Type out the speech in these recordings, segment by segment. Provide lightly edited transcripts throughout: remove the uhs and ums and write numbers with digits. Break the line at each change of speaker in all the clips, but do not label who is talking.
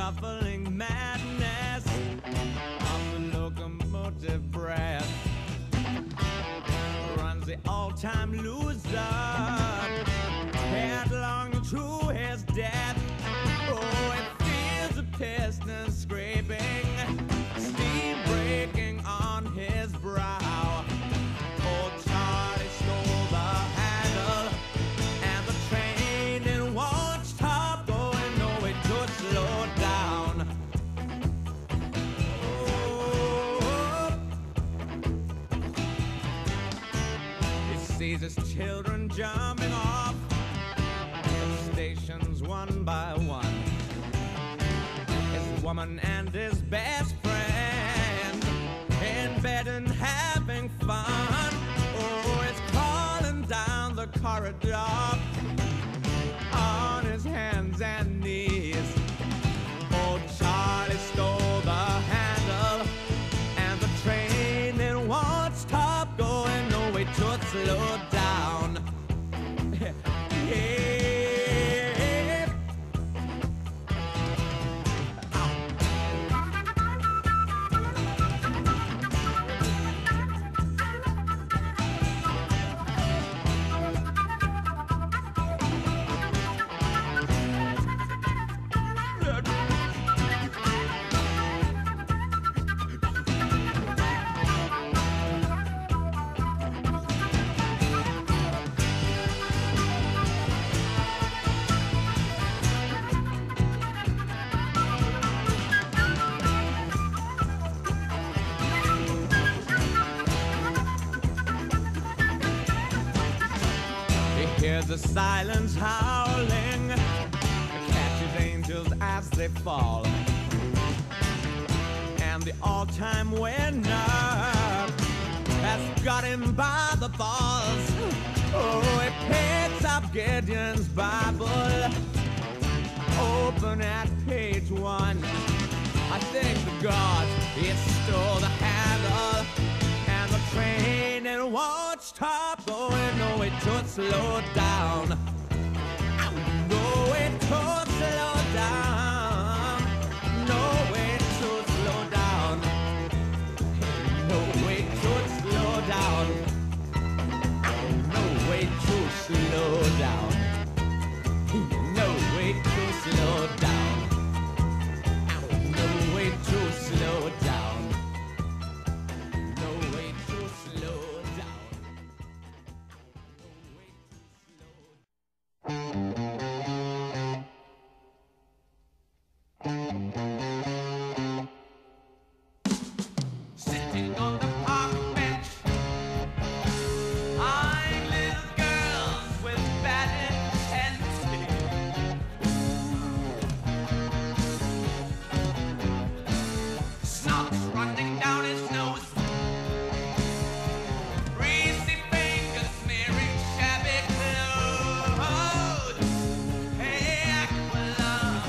shuffling madness of the locomotive breath runs the all-time loser headlong to his death. Oh, it feels the piston scraping, steam breaking on his brow. Old Charlie stole the handle, and the train it won't stop going. No, it could slow down. Oh, he sees his children jumping off the stations one by one. His woman and his best friend in bed and having fun. Oh, it's crawling down the corridor on his hands and knees. Old Charlie stole the handle, and the train it won't stop going. No way to slow down. Yeah. Hears the silence howling, catches angels as they fall, and the all-time winner has got him by the balls. Oh, he picks up Gideon's Bible, open at page 1. I thank the God he stole the handle, and the train it won't stop going. No, it could slow down. No, it could slow down. No, it could slow down. No, it could slow down. No, it could slow down. No, it could slow down. No, it could slow down. Sitting on the park bench, eyeing little girls with bad intent. Snot running down his nose, greasy fingers smearing shabby clothes. Hey, Aqualung,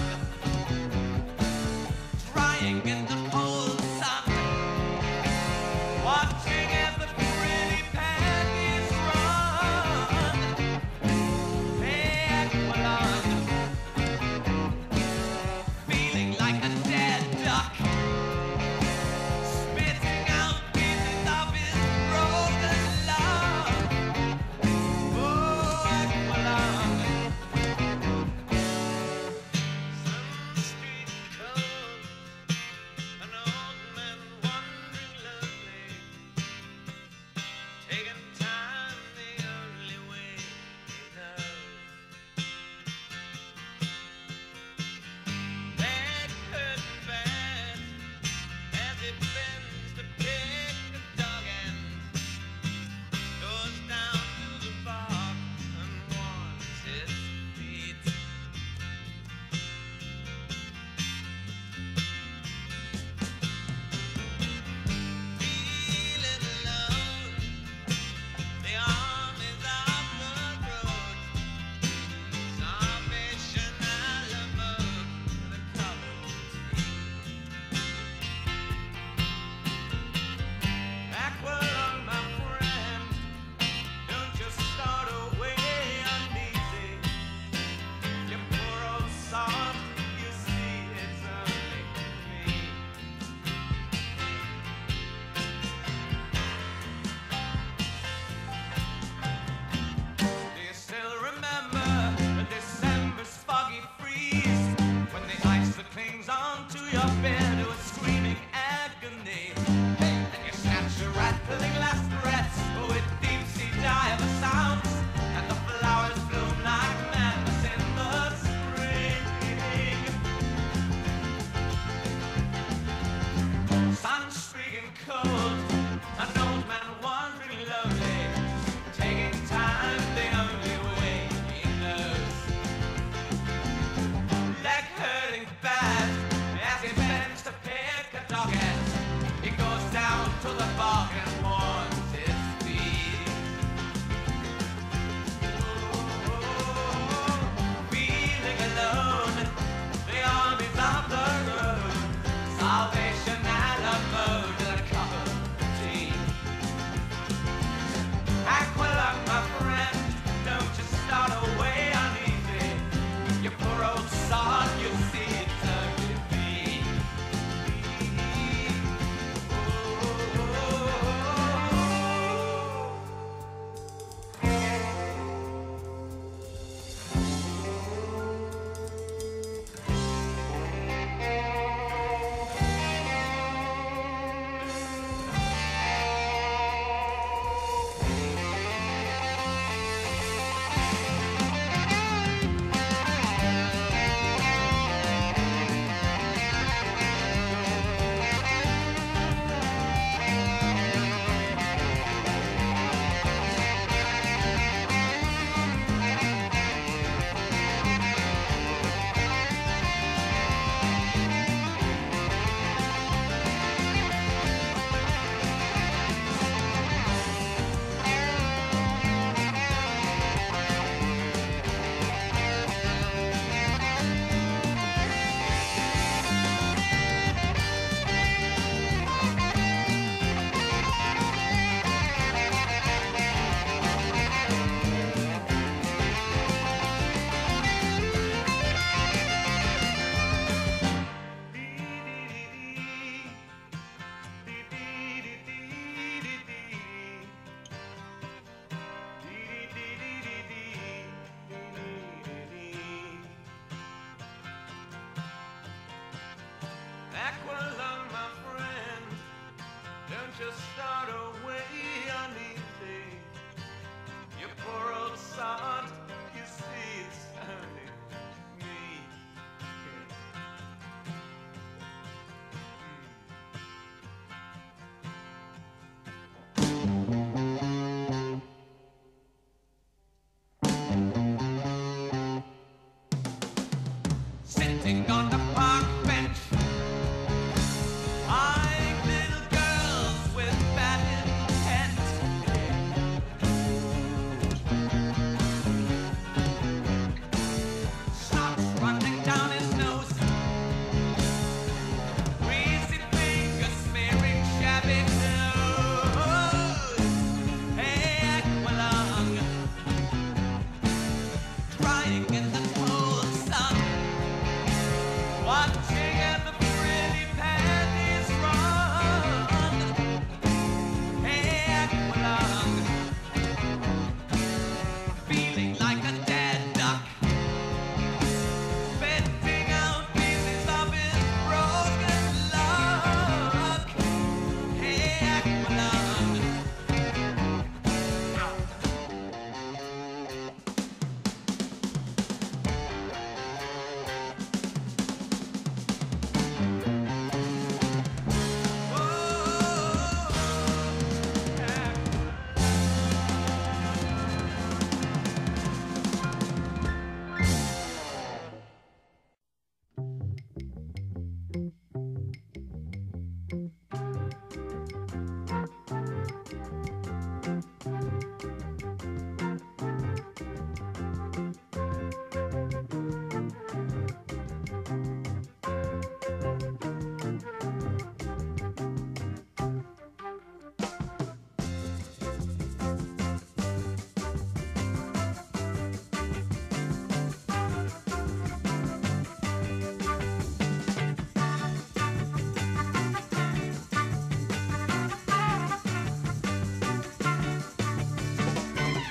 watching as the pretty panties run. Hey, Aqualung, feeling like a dead duck, spitting out pieces of his broken luck. Hey, Aqualung.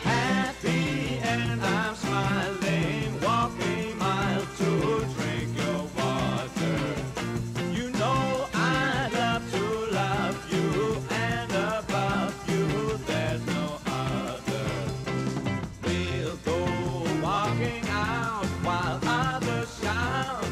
Happy and I'm smiling, walking miles to drink your water. You know I love to love you, and above you there's no other. We'll go walking out while others shout,